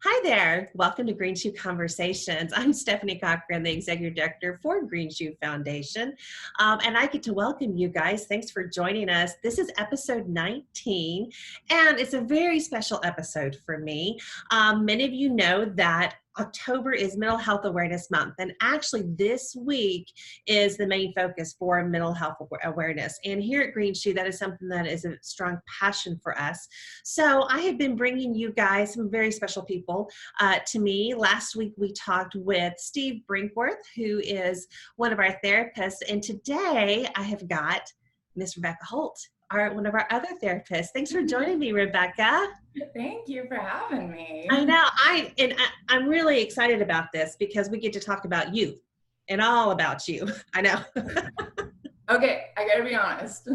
Hi there. Welcome to Green Shoe Conversations. I'm Stephanie Cochran, the Executive Director for Green Shoe Foundation. And I get to welcome you guys. Thanks for joining us. This is episode 19, and it's a very special episode for me. Many of you know that October is Mental Health Awareness Month, and actually this week is the main focus for mental health awareness. And here at Green Shoe, that is something that is a strong passion for us. So I have been bringing you guys some very special people to me. Last week we talked with Steve Brinkworth, who is one of our therapists, and today I have got Miss Rebecca Holt, one of our other therapists. Thanks for joining me, Rebecca. Thank you for having me. I know. I'm really excited about this because we get to talk about you and all about you. I know. Okay, I gotta be honest.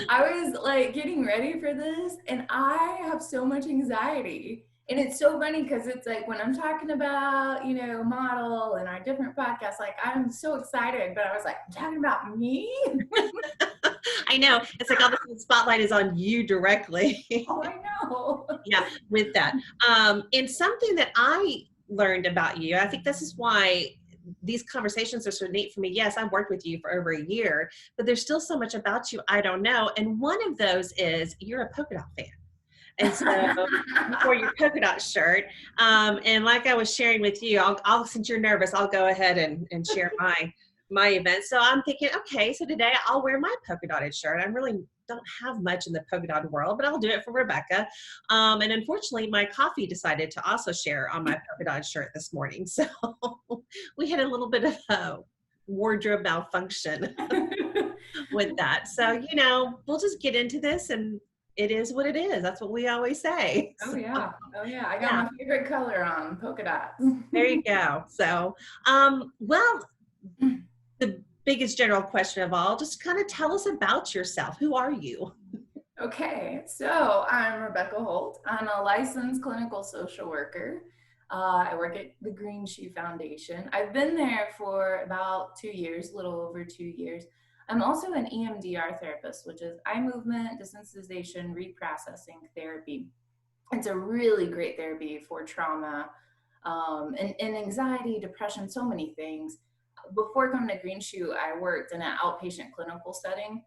I was like getting ready for this and I have so much anxiety. And it's so funny because it's like when I'm talking about, model and our different podcasts, like I'm so excited, but I was like, talking about me? I know. It's like all the spotlight is on you directly. Oh, I know. Yeah, with that. And something that I learned about you, I think this is why these conversations are so neat for me. Yes, I've worked with you for over a year, but there's still so much about you I don't know. And one of those is you're a polka dot fan. And so for your polka dot shirt, and like I was sharing with you, I'll since you're nervous, I'll go ahead and share my event. So I'm thinking, okay, so today I'll wear my polka dotted shirt. I really don't have much in the polka dot world, but I'll do it for Rebecca. And unfortunately, my coffee decided to also share on my polka dot shirt this morning. So we had a little bit of a wardrobe malfunction with that. So, we'll just get into this, and it is what it is. That's what we always say. Oh, yeah. I got my favorite color on, polka dots. There you go. So, the biggest general question of all, just kind of tell us about yourself. Who are you? Okay, so I'm Rebecca Holt. I'm a licensed clinical social worker. I work at the Green Shoe Foundation. I've been there for about 2 years, a little over 2 years. I'm also an EMDR therapist, which is eye movement, desensitization, reprocessing therapy. It's a really great therapy for trauma and anxiety, depression, so many things. Before coming to Green Shoe, I worked in an outpatient clinical setting,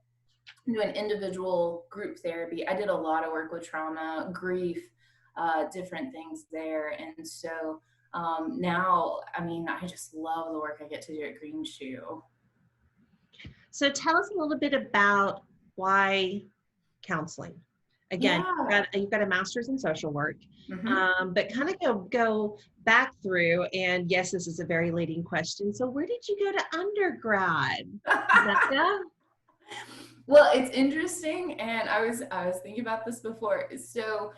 doing individual group therapy. I did a lot of work with trauma, grief, different things there. And so now, I just love the work I get to do at Green Shoe. So tell us a little bit about why counseling. Again, you've got a master's in social work, but kind of go back through, and yes, this is a very leading question. So where did you go to undergrad? Well, it's interesting, and I was thinking about this before. So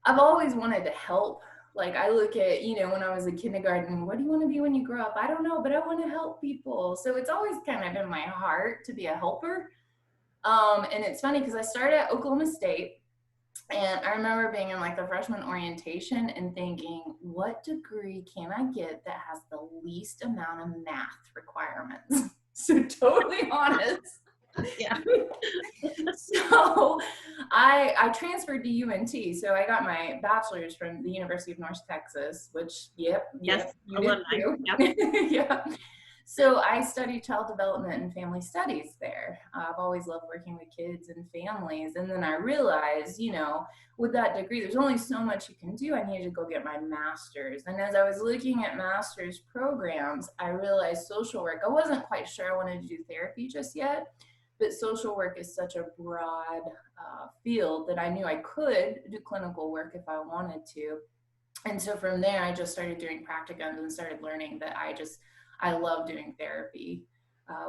I've always wanted to help. Like I look at, when I was in kindergarten, what do you want to be when you grow up? I don't know, but I want to help people. So it's always kind of in my heart to be a helper. And it's funny because I started at Oklahoma State, and I remember being in like the freshman orientation and thinking, what degree can I get that has the least amount of math requirements? So totally honest. Yeah. So I transferred to UNT. So I got my bachelor's from the University of North Texas, which, yep. You did too. Yep. Yeah. So I studied child development and family studies there. I've always loved working with kids and families. And then I realized, with that degree, there's only so much you can do. I needed to go get my master's. And as I was looking at master's programs, I realized social work. I wasn't quite sure I wanted to do therapy just yet. But social work is such a broad field that I knew I could do clinical work if I wanted to. And so from there, I just started doing practicums and started learning that I love doing therapy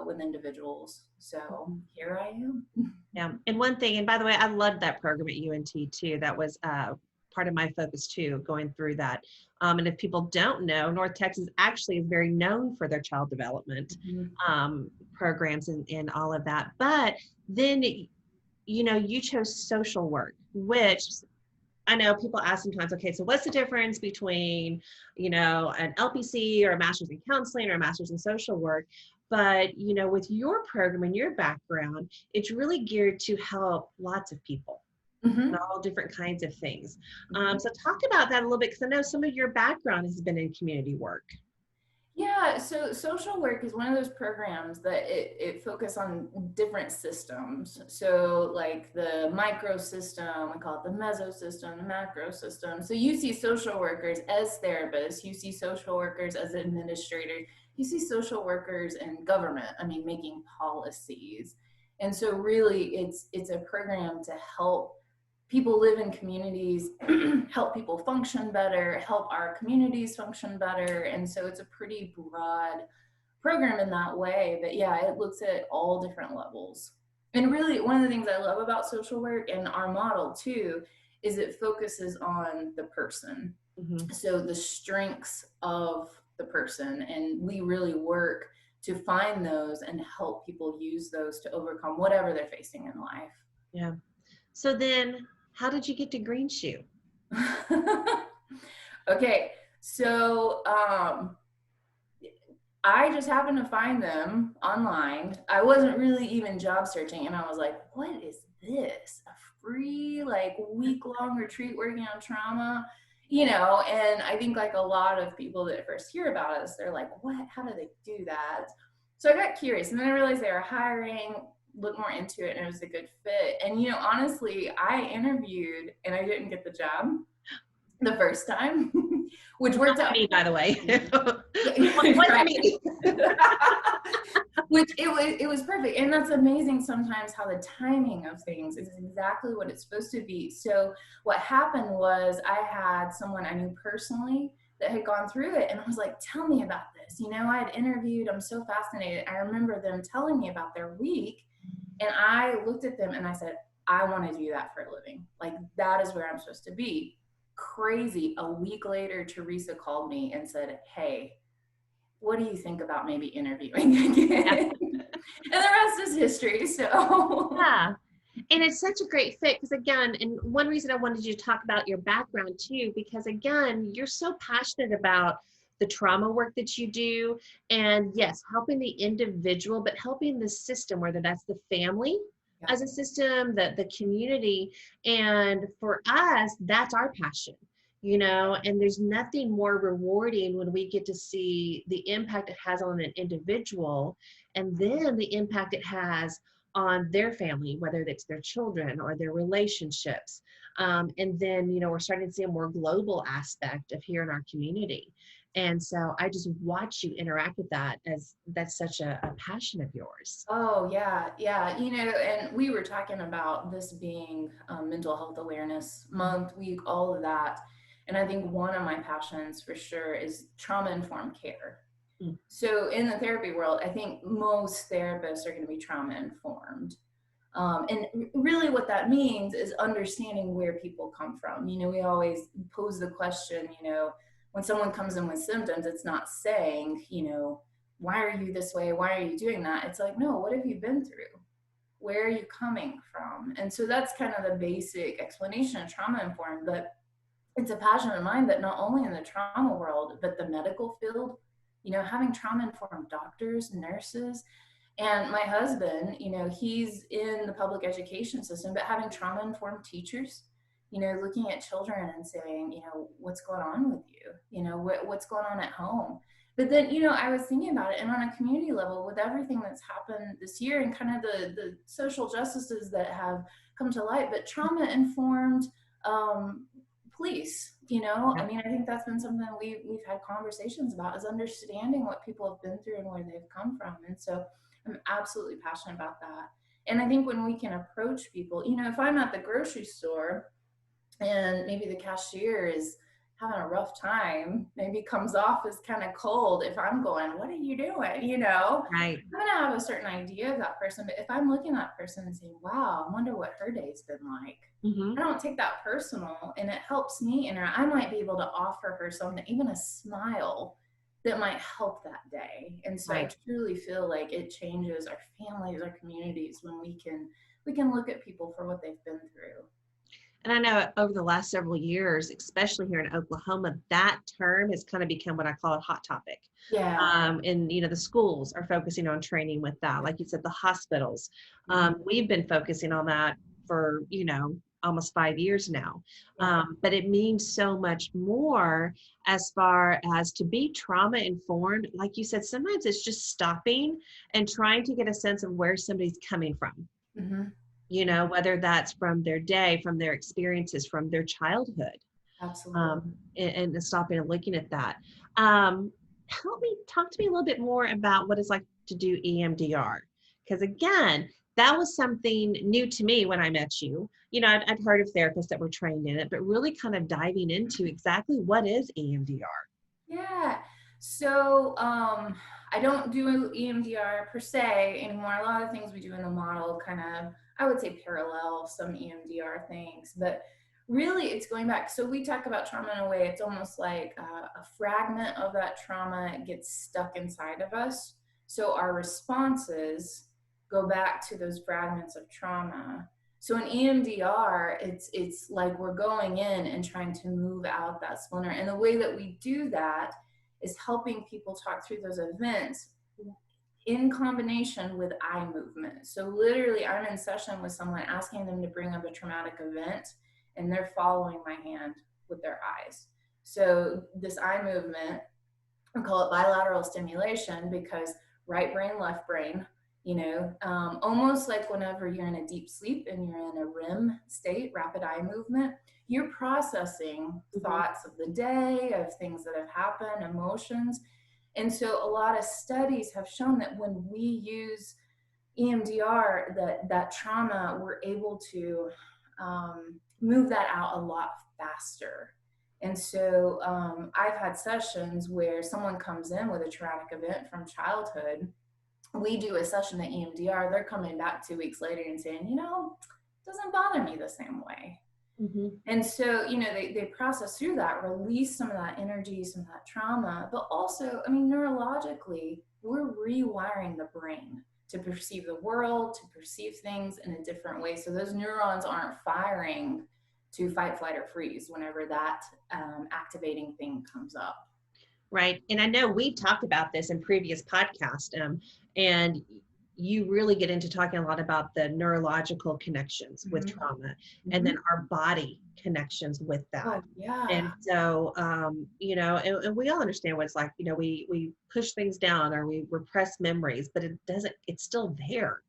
with individuals. So here I am. Yeah. And one thing, and by the way, I loved that program at UNT too. That was part of my focus too, going through that. And if people don't know, North Texas actually is very known for their child development programs and all of that. But then, you chose social work, which I know people ask sometimes, okay, so what's the difference between, an LPC or a master's in counseling or a master's in social work? But, with your program and your background, it's really geared to help lots of people. Mhm. and all different kinds of things. Mhm. So talk about that a little bit, because I know some of your background has been in community work. Yeah, so social work is one of those programs that it focuses on different systems. So like the micro system, we call it the meso system, the macro system. So you see social workers as therapists, you see social workers as administrators, you see social workers in government, I mean, making policies. And so really it's a program to help people live in communities, help people function better, help our communities function better. And so it's a pretty broad program in that way. But yeah, it looks at all different levels. And really, one of the things I love about social work and our model too is it focuses on the person. Mm-hmm. So the strengths of the person. And we really work to find those and help people use those to overcome whatever they're facing in life. Yeah. So then, how did you get to Green Shoe? Okay, so I just happened to find them online. I wasn't really even job searching, and I was like, what is this? A free, like, week-long retreat working on trauma? You know, and I think like a lot of people that first hear about us, they're like, what? How do they do that? So I got curious, and then I realized they were hiring, looked more into it, and it was a good fit. And, you know, honestly, I interviewed and I didn't get the job the first time, which Not worked out. me, by the way. What's Right. me? Which it was perfect. And that's amazing sometimes how the timing of things is exactly what it's supposed to be. So what happened was I had someone I knew personally that had gone through it, and I was like, tell me about this. You know, I had interviewed, I'm so fascinated. I remember them telling me about their week, and I looked at them and I said, I want to do that for a living. Like, that is where I'm supposed to be. Crazy. A week later, Teresa called me and said, hey, what do you think about maybe interviewing again? Yeah. And the rest is history. So Yeah. And it's such a great fit because, again, and one reason I wanted you to talk about your background too, because again, you're so passionate about the trauma work that you do. And yes, helping the individual, but helping the system, whether that's the family yeah. as a system, the community. And for us, that's our passion, you know, and there's nothing more rewarding when we get to see the impact it has on an individual and then the impact it has on their family, whether it's their children or their relationships. And then, you know, we're starting to see a more global aspect of here in our community. And so I just watch you interact with that, as that's such a passion of yours. Oh, yeah. Yeah. You know, and we were talking about this being Mental Health Awareness Month, week, all of that. And I think one of my passions for sure is trauma informed care. Mm. So in the therapy world, I think most therapists are going to be trauma informed. And really what that means is understanding where people come from. You know, we always pose the question, you know, when someone comes in with symptoms, it's not saying, you know, why are you this way? Why are you doing that? It's like, no, what have you been through? Where are you coming from? And so that's kind of the basic explanation of trauma informed. But it's a passion of mine that not only in the trauma world, but the medical field, you know, having trauma informed doctors, nurses, and my husband, you know, he's in the public education system, but having trauma informed teachers, you know, looking at children and saying, you know, what's going on with you? You know, what's going on at home? But then, you know, I was thinking about it, and on a community level, with everything that's happened this year and kind of the social justices that have come to light, but trauma informed police, you know, Yeah. I mean, I think that's been something we've had conversations about, is understanding what people have been through and where they've come from. And so I'm absolutely passionate about that. And I think when we can approach people, you know, if I'm at the grocery store and maybe the cashier is having a rough time, maybe comes off as kind of cold. If I'm going, what are you doing? You know, Right. I'm going to have a certain idea of that person. But if I'm looking at that person and saying, wow, I wonder what her day's been like, Mm-hmm. I don't take that personal, and it helps me. And I might be able to offer her something, even a smile that might help that day. And so I Right. truly feel like it changes our families, our communities, when we can look at people for what they've been through. And I know over the last several years, especially here in Oklahoma, that term has kind of become what I call a hot topic. Yeah. And, you know, the schools are focusing on training with that. Like you said, the hospitals. Mhm. We've been focusing on that for, you know, almost 5 years now. Yeah. But it means so much more as far as to be trauma informed. Like you said, sometimes it's just stopping and trying to get a sense of where somebody's coming from, Hmm. whether that's from their day, from their experiences, from their childhood, Absolutely. and stopping and looking at that. Talk to me a little bit more about what it's like to do EMDR. Because again, that was something new to me when I met you. I'd heard of therapists that were trained in it, but really kind of diving into exactly what is EMDR. Yeah. So I don't do EMDR per se anymore. A lot of things we do in the model kind of, I would say, parallel some EMDR things, but really it's going back. So we talk about trauma in a way, it's almost like a fragment of that trauma gets stuck inside of us. So our responses go back to those fragments of trauma. So in EMDR, it's like we're going in and trying to move out that splinter. And the way that we do that is helping people talk through those events in combination with eye movement. So literally, I'm in session with someone asking them to bring up a traumatic event, and they're following my hand with their eyes. So this eye movement, I call it bilateral stimulation because right brain, left brain, almost like whenever you're in a deep sleep and you're in a REM state, rapid eye movement, you're processing Mm-hmm. thoughts of the day, of things that have happened, emotions. And so a lot of studies have shown that when we use EMDR, that trauma, we're able to move that out a lot faster. And so I've had sessions where someone comes in with a traumatic event from childhood. We do a session at EMDR. They're coming back 2 weeks later and saying, it doesn't bother me the same way. Mm-hmm. And so, they process through that, release some of that energy, some of that trauma, but also, neurologically, we're rewiring the brain to perceive the world, to perceive things in a different way. So those neurons aren't firing to fight, flight, or freeze whenever that activating thing comes up. Right. And I know we talked about this in previous podcasts, and you really get into talking a lot about the neurological connections with Mm-hmm. trauma and Mm-hmm. then our body connections with that. Oh, yeah. And so, and we all understand what it's like, we push things down or we repress memories, but it's still there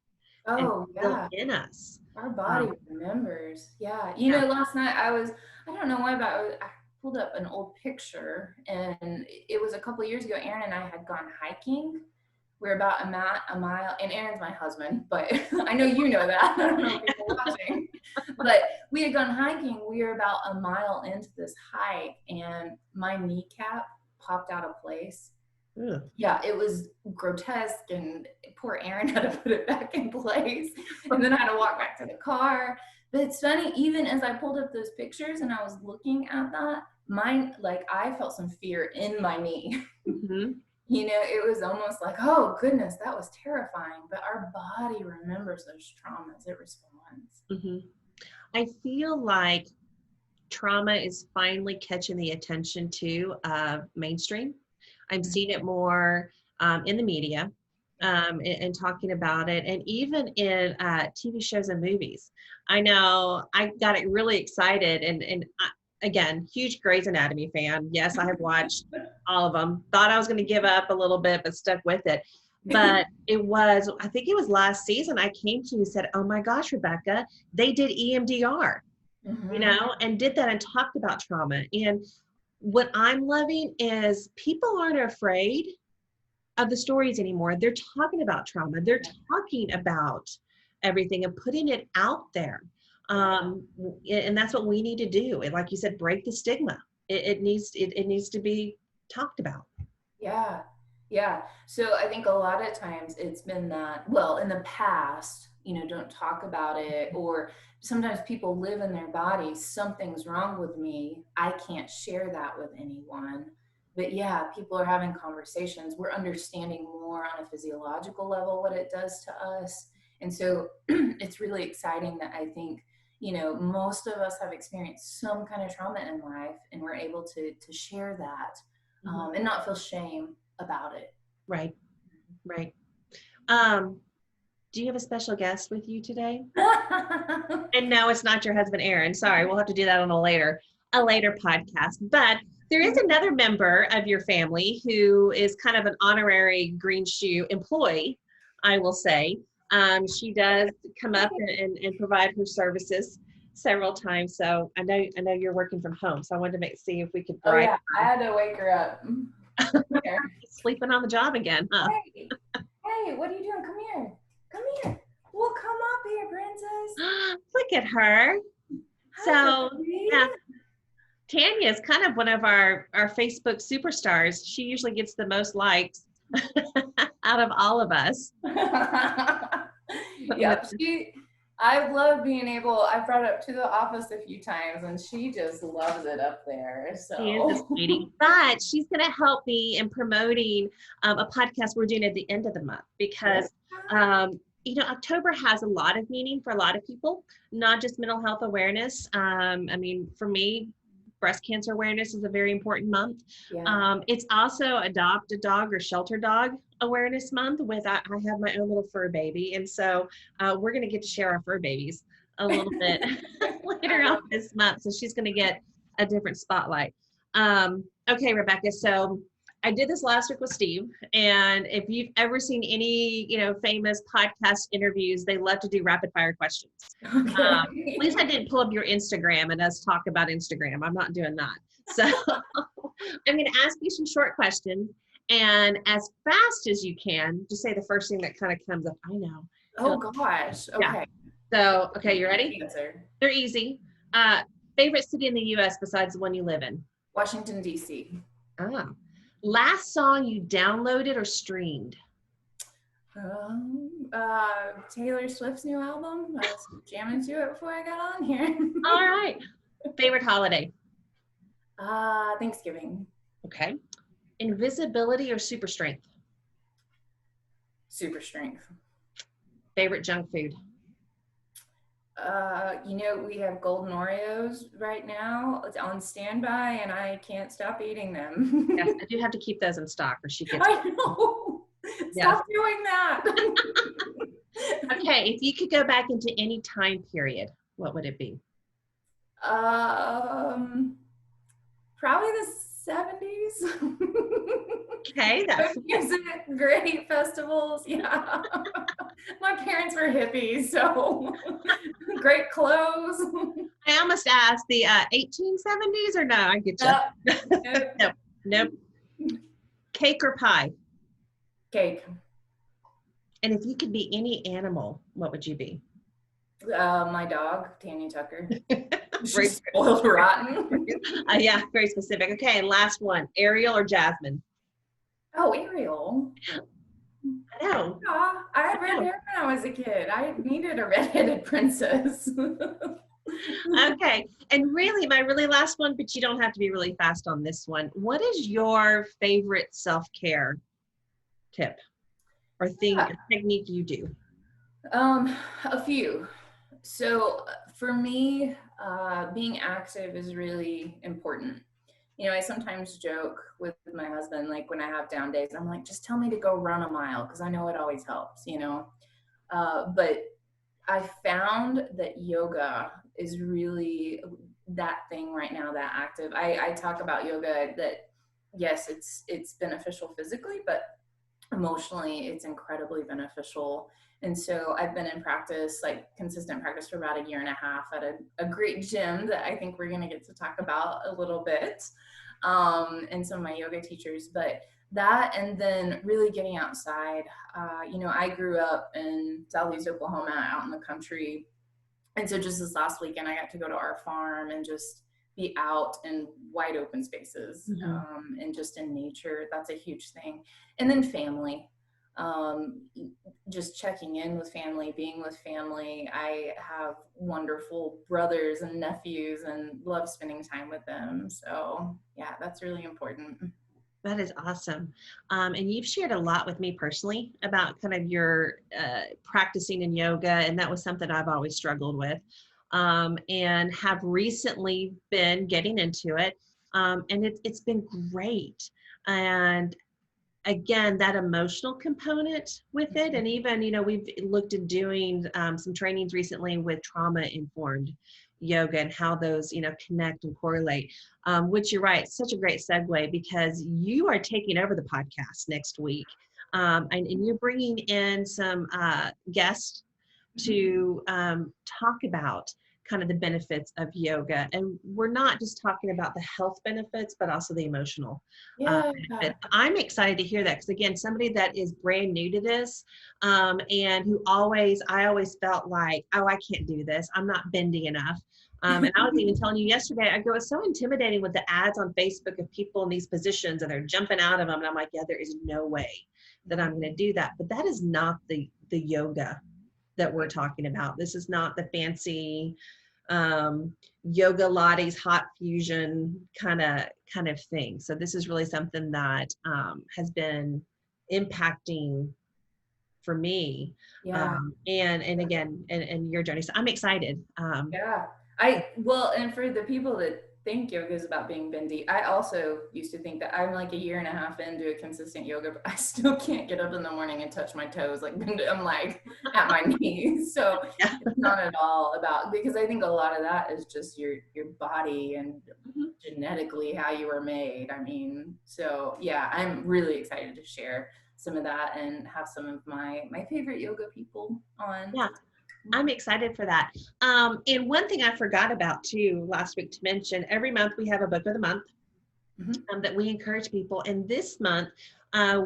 and Oh, still yeah. in us. Our body Um, remembers. Yeah. yeah. Last night I don't know why, but I pulled up an old picture, and it was a couple of years ago. Aaron and I had gone hiking. We're about a mile, and Aaron's my husband, but I know you know that. I don't know people watching, but we had gone hiking. We were about a mile into this hike, and my kneecap popped out of place. Ugh. Yeah, it was grotesque, and poor Aaron had to put it back in place, and then I had to walk back to the car. But it's funny, even as I pulled up those pictures and I was looking at that, mine, like, I felt some fear in my knee. Mhm. It was almost like, oh goodness, that was terrifying. But our body remembers those traumas, it responds. Mhm. I feel like trauma is finally catching the attention too of mainstream. I'm seeing it more in the media, and talking about it, and even in TV shows and movies. I know I got it really excited, and again, huge Grey's Anatomy fan. Yes, I have watched all of them. Thought I was going to give up a little bit, but stuck with it. But I think it was last season, I came to you and said, "Oh my gosh, Rebecca, they did EMDR." Mm-hmm. And did that and talked about trauma. And what I'm loving is people aren't afraid of the stories anymore. They're talking about trauma. They're talking about everything and putting it out there. And that's what we need to do. And like you said, break the stigma. It needs to be talked about. Yeah. Yeah. So I think a lot of times it's been that, well, in the past, don't talk about it, or sometimes people live in their bodies, something's wrong with me, I can't share that with anyone. But yeah, people are having conversations. We're understanding more on a physiological level what it does to us. And so it's really exciting that I think, most of us have experienced some kind of trauma in life, and we're able to share that, Mhm. and not feel shame about it. Right, right. Um, Do you have a special guest with you today? And no, it's not your husband, Aaron. Sorry, we'll have to do that on a later podcast. But there is another member of your family who is kind of an honorary Green Shoe employee, I will say. She does come up and provide her services several times. So I know you're working from home. So I wanted to see if we could. Oh yeah, I had to wake her up. Sleeping on the job again, huh? Hey, what are you doing? Come here. Come here. Well, come up here, princess. Look at her. Hi, So baby. yeah, Tanya is kind of one of our Facebook superstars. She usually gets the most likes out of all of us. Yeah, I love being able, I brought it up to the office a few times and she just loves it up there. So She is a sweetie. But she's going to help me in promoting a podcast we're doing at the end of the month because, October has a lot of meaning for a lot of people, not just mental health awareness. For me, breast cancer awareness is a very important month. yeah. It's also Adopt a Dog or Shelter Dog Awareness Month I have my own little fur baby. And so we're going to get to share our fur babies a little bit later on this month. So she's going to get a different spotlight. Okay, Rebecca. So I did this last week with Steve. And if you've ever seen any, famous podcast interviews, they love to do rapid fire questions. Okay. At least I didn't pull up your Instagram and us talk about Instagram. I'm not doing that. So I'm going to ask you some short questions. And as fast as you can, just say the first thing that kind of comes up. I know. Oh gosh. Okay. Yeah. So, okay, you ready? Answer. They're easy. Favorite city in the U.S. besides the one you live in? Washington, D.C. Last song you downloaded or streamed? Taylor Swift's new album. I was jamming to it before I got on here. All right. Favorite holiday? Thanksgiving. Okay. Invisibility or super strength? Super strength. Favorite junk food? We have golden Oreos right now. It's on standby and I can't stop eating them. Yes, I do have to keep those in stock or she gets. I know. Stop doing that. Okay, if you could go back into any time period, what would it be? Probably the 70s. Okay, that's music, great festivals. Yeah. My parents were hippies, so great clothes. I almost asked the 1870s or no, I get you. Nope. Cake or pie? Cake. And if you could be any animal, what would you be? My dog, Tanya Tucker. Very spoiled rotten. Yeah, very specific. Okay, and last one, Ariel or Jasmine? Oh, Ariel. I know. Yeah, I had red hair when I was a kid. I needed a redheaded princess. Okay, and my really last one, but you don't have to be really fast on this one. What is your favorite self-care tip or technique you do? A few. So for me, being active is really important. I sometimes joke with my husband, like when I have down days, I'm like, just tell me to go run a mile because I know it always helps, But I found that yoga is really that thing right now, that active. I talk about yoga that, yes, it's beneficial physically, but emotionally, it's incredibly beneficial. And so I've been in practice, like consistent practice for about 1.5 years at a great gym that I think we're going to get to talk about a little bit. And some of my yoga teachers, but that, and then really getting outside. I grew up in Southeast Oklahoma out in the country. And so just this last weekend, I got to go to our farm and just be out in wide open spaces, and just in nature. That's a huge thing. And then family. Just checking in with family, being with family. I have wonderful brothers and nephews and love spending time with them. So yeah, that's really important. That is awesome. And you've shared a lot with me personally about kind of your practicing in yoga. And that was something I've always struggled with, and have recently been getting into it. And it's been great. And again, that emotional component with it. And even, we've looked at doing some trainings recently with trauma-informed yoga and how those, connect and correlate, which you're right, such a great segue because you are taking over the podcast next week. And you're bringing in some guests to talk about kind of the benefits of yoga. And we're not just talking about the health benefits, but also the emotional Yeah. benefits. I'm excited to hear that because, again, somebody that is brand new to this and who I always felt like, oh, I can't do this. I'm not bendy enough. And I was even telling you yesterday, I go, it's so intimidating with the ads on Facebook of people in these positions and they're jumping out of them. And I'm like, yeah, there is no way that I'm going to do that. But that is not the yoga that we're talking about. This is not the fancy yoga Lattes, hot fusion kind of thing. So this is really something that has been impacting for me. Yeah. And again, and your journey. So I'm excited. Yeah. Well, and for the people that think yoga is about being bendy, I also used to think that I'm like a year and a half into a consistent yoga, but I still can't get up in the morning and touch my toes. Like I'm like at my knees. So Yeah. it's not at all about, because I think a lot of that is just your body and genetically how you were made. I mean, so yeah, I'm really excited to share some of that and have some of my favorite yoga people on. Yeah. I'm excited for that. And one thing I forgot about too last week to mention, every month we have a book of the month that we encourage people. And this month,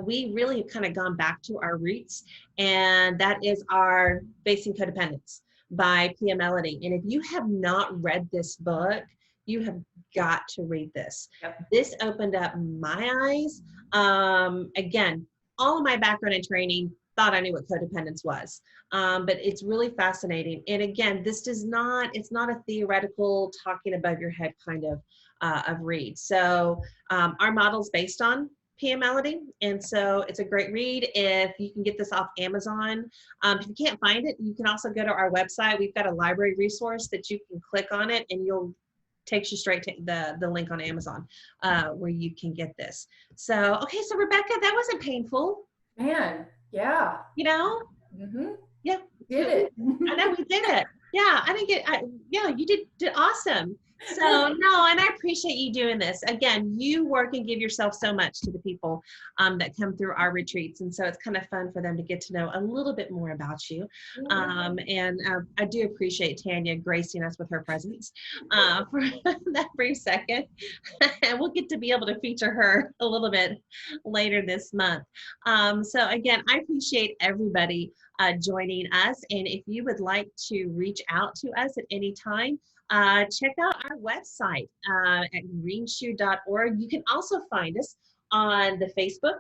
we really have kind of gone back to our roots, and that is our Facing Codependence by Pia Melody. And if you have not read this book, you have got to read this. Yep. This opened up my eyes. Again, all of my background and training, thought I knew what codependence was. But it's really fascinating. And again, it's not a theoretical talking above your head kind of read. So our model's based on Pia Melody. And so it's a great read. If you can get this off Amazon, if you can't find it, you can also go to our website. We've got a library resource that you can click on it and takes you straight to the link on Amazon where you can get this. So, okay. So Rebecca, that wasn't painful. Man. Yeah. Yeah. Did it. I know we did it. Yeah. You did awesome. So no, and I appreciate you doing this. Again, you work and give yourself so much to the people that come through our retreats. And so it's kind of fun for them to get to know a little bit more about you. And I do appreciate Tanya gracing us with her presence for that brief second. And we'll get to be able to feature her a little bit later this month. So again, I appreciate everybody joining us. And if you would like to reach out to us at any time, check out our website at greenshoe.org. You can also find us on the Facebook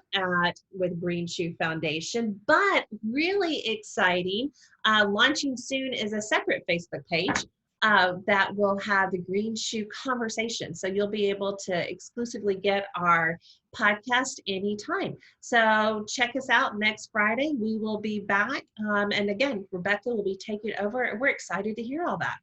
with Green Shoe Foundation, but really exciting, launching soon is a separate Facebook page that will have the Green Shoe Conversation. So you'll be able to exclusively get our podcast anytime. So check us out next Friday. We will be back. And again, Rebecca will be taking over, and we're excited to hear all that.